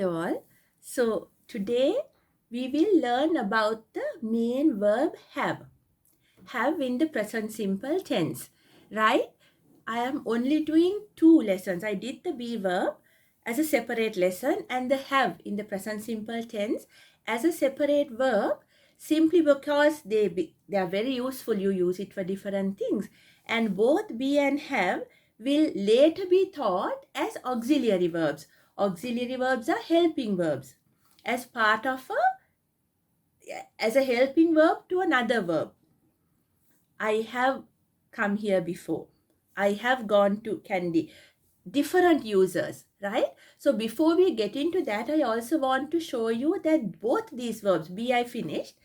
Hello all. So today we will learn about the main verb have. Have in the present simple tense, right? I am only doing 2 lessons. I did the be verb as a separate lesson and the have in the present simple tense as a separate verb, simply because they are very useful. You use it for different things, and both be and have will later be taught as auxiliary verbs. Auxiliary verbs are helping verbs as part of as a helping verb to another verb. I have come here before. I have gone to Candy. Different users, right? So before we get into that, I also want to show you that both these verbs, be, I finished,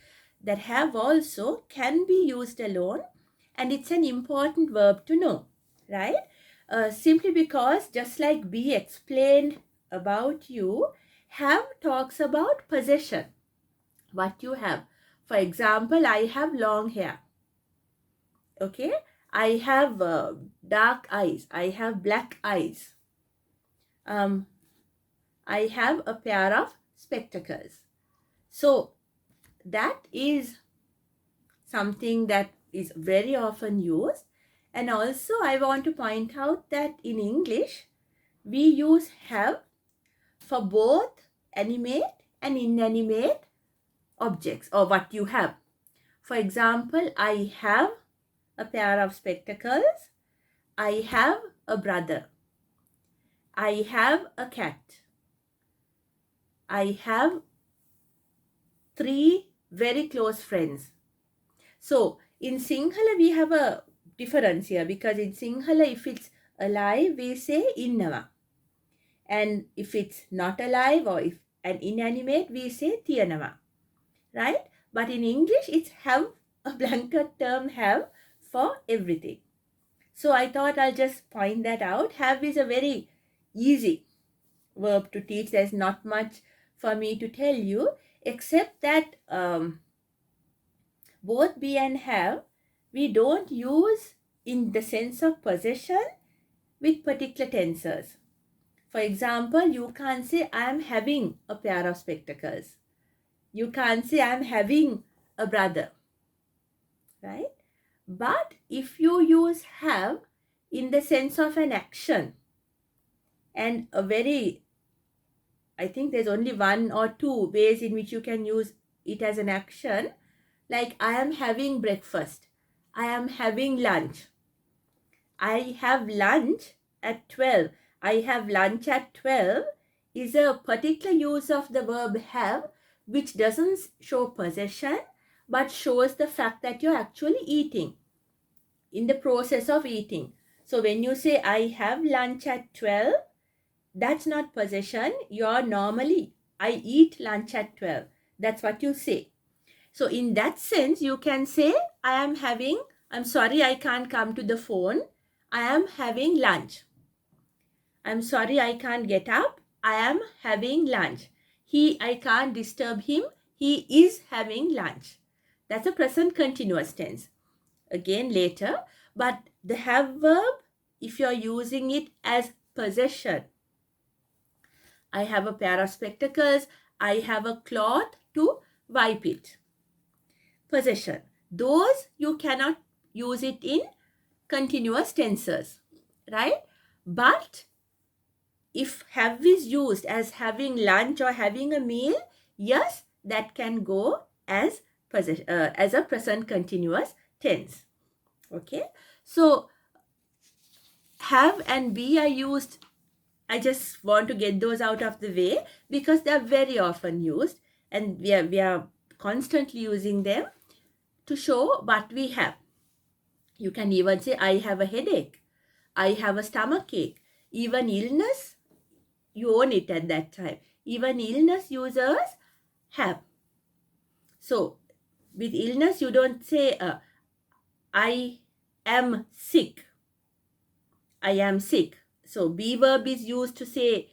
that have also can be used alone, and it's an important verb to know, right? Simply because just like be explained about you, have talks about possession, what you have. For example, I have long hair. Okay, I have dark eyes. I have black eyes. I have a pair of spectacles. So that is something that is very often used. And also I want to point out that in English, we use have for both animate and inanimate objects or what you have. For example, I have a pair of spectacles. I have a brother. I have a cat. I have 3 very close friends. So in Sinhala we have a difference here, because in Sinhala if it's alive we say innawa, and if it's not alive or if an inanimate we say tiyanawa, right? But in English it's have, a blanket term have for everything. So I thought I'll just point that out. Have is a very easy verb to teach. There's not much for me to tell you, except that both be and have we don't use in the sense of possession with particular tenses. For example, you can't say I am having a pair of spectacles. You can't say I am having a brother, right? But if you use have in the sense of an action, and a very, I think there's only 1 or 2 ways in which you can use it as an action, like I am having breakfast, I am having lunch, I have lunch at 12, I have lunch at 12 is a particular use of the verb have, which doesn't show possession but shows the fact that you're actually eating, in the process of eating. So when you say I have lunch at 12, that's not possession. You're normally, I eat lunch at 12. That's what you say. So in that sense, you can say, I'm sorry I can't come to the phone. I am having lunch. I'm sorry I can't get up. I am having lunch. I can't disturb him. He is having lunch. That's a present continuous tense. Again later. But the have verb, if you're using it as possession, I have a pair of spectacles. I have a cloth to wipe it. Possession. Those you cannot use it in continuous tenses, right? But if have is used as having lunch or having a meal, yes, that can go as a present continuous tense. Okay. So have and be are used. I just want to get those out of the way because they are very often used, and we are constantly using them to show what we have. You can even say I have a headache, I have a stomach ache. Even illness, you own it at that time. Even illness users have. So with illness you don't say I am sick. I am sick. So be verb is used to say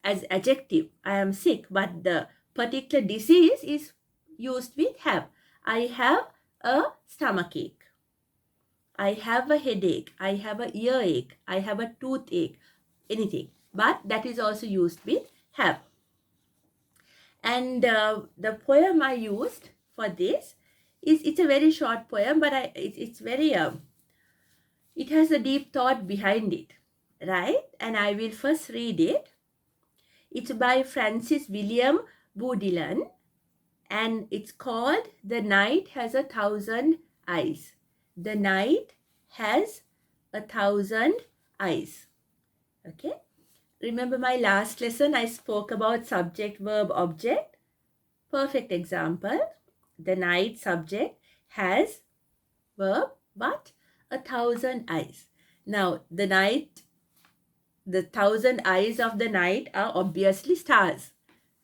as adjective, I am sick, but the particular disease is used with have. I have a stomach ache. I have a headache. I have a earache. I have a toothache. Anything. But that is also used with have. And the poem I used for this it's a very short poem, but it's very it has a deep thought behind it, right? And I will first read it. It's by Francis William Boudilan, and it's called The Night Has a Thousand Eyes. The night has a thousand eyes. Okay. Remember my last lesson, I spoke about subject, verb, object. Perfect example. The night subject has verb, but a thousand eyes. Now, the night, the thousand eyes of the night are obviously stars,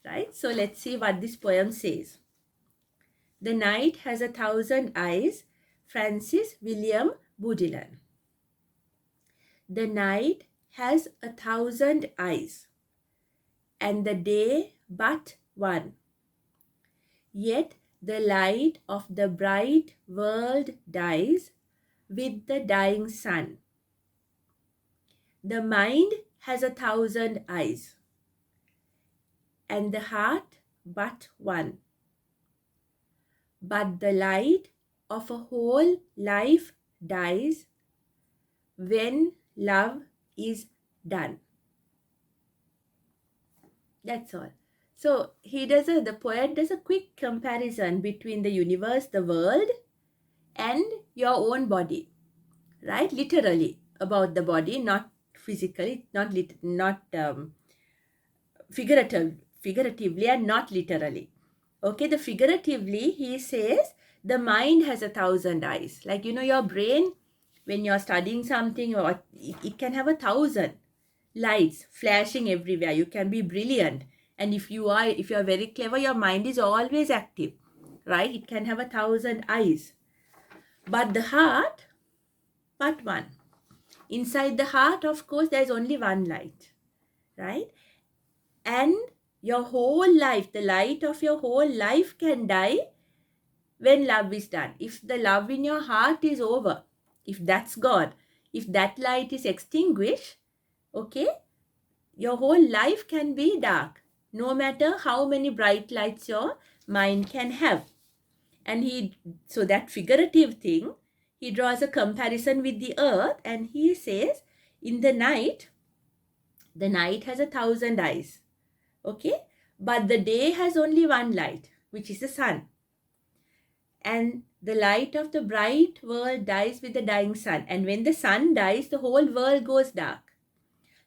right? So let's see what this poem says. The night has a thousand eyes. Francis William Boudilan. The night has a thousand eyes, and the day but one. Yet the light of the bright world dies with the dying sun. The mind has a thousand eyes, and the heart but one. But the light of a whole life dies when love is done. That's all. So the poet does a quick comparison between the universe, the world, and your own body, right? Literally about the body, not physically, not figuratively, and not literally. Okay, the figuratively, he says the mind has a thousand eyes. Like, your brain, when you're studying something, or it can have a thousand lights flashing everywhere. You can be brilliant. And if you are very clever, your mind is always active, right? It can have a thousand eyes. But the heart, but one. Inside the heart, of course, there's only one light, right? And your whole life, the light of your whole life can die when love is done. If the love in your heart is over, if that's God, if that light is extinguished, okay, your whole life can be dark, no matter how many bright lights your mind can have. And so that figurative thing, he draws a comparison with the earth, and he says, in the night has a thousand eyes, okay? But the day has only one light, which is the sun. And the light of the bright world dies with the dying sun. And when the sun dies, the whole world goes dark.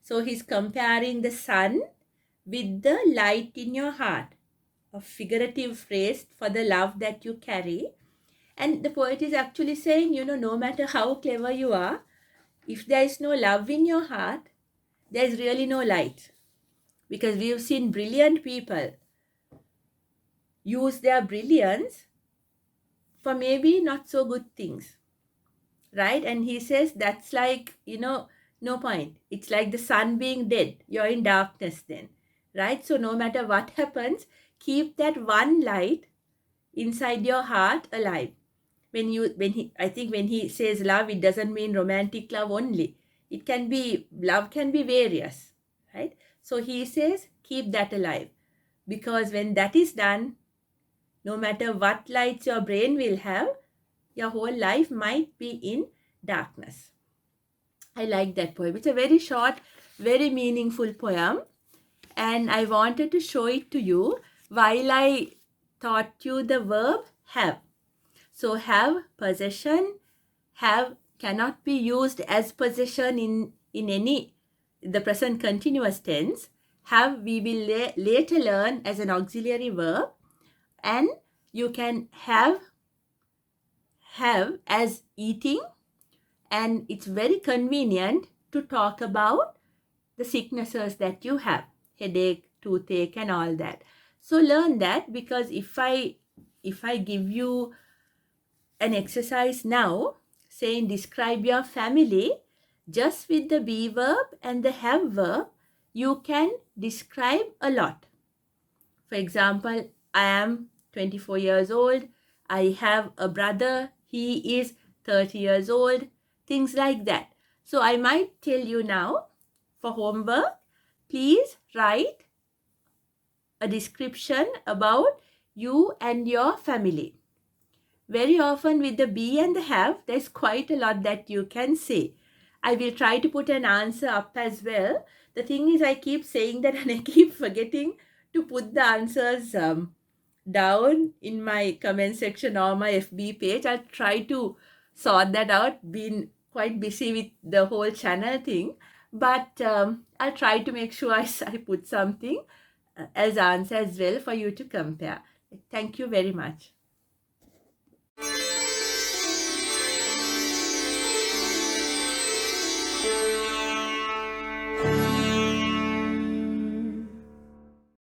So he's comparing the sun with the light in your heart, a figurative phrase for the love that you carry. And the poet is actually saying, no matter how clever you are, if there is no love in your heart, there is really no light. Because we've seen brilliant people use their brilliance for maybe not so good things, right? And he says that's like, no point. It's like the sun being dead. You're in darkness then, right? So no matter what happens, keep that one light inside your heart alive. When he says love, it doesn't mean romantic love only. Love can be various, right? So he says keep that alive, because when that is done, no matter what lights your brain will have, your whole life might be in darkness. I like that poem. It's a very short, very meaningful poem, and I wanted to show it to you while I taught you the verb have. So have, possession, have cannot be used as possession in the present continuous tense. Have we will later learn as an auxiliary verb, and you can have as eating, and it's very convenient to talk about the sicknesses that you have, headache, toothache, and all that. So learn that, because if I give you an exercise now saying describe your family, just with the be verb and the have verb, you can describe a lot. For example, I am 24 years old. I have a brother. He is 30 years old. Things like that. So I might tell you now, for homework, please write a description about you and your family. Very often with the be and the have, there's quite a lot that you can say. I will try to put an answer up as well. The thing is, I keep saying that and I keep forgetting to put the answers down in my comment section or my FB page. I'll try to sort that out. Been quite busy with the whole channel thing, but I'll try to make sure I put something as answer as well for you to compare. Thank you very much.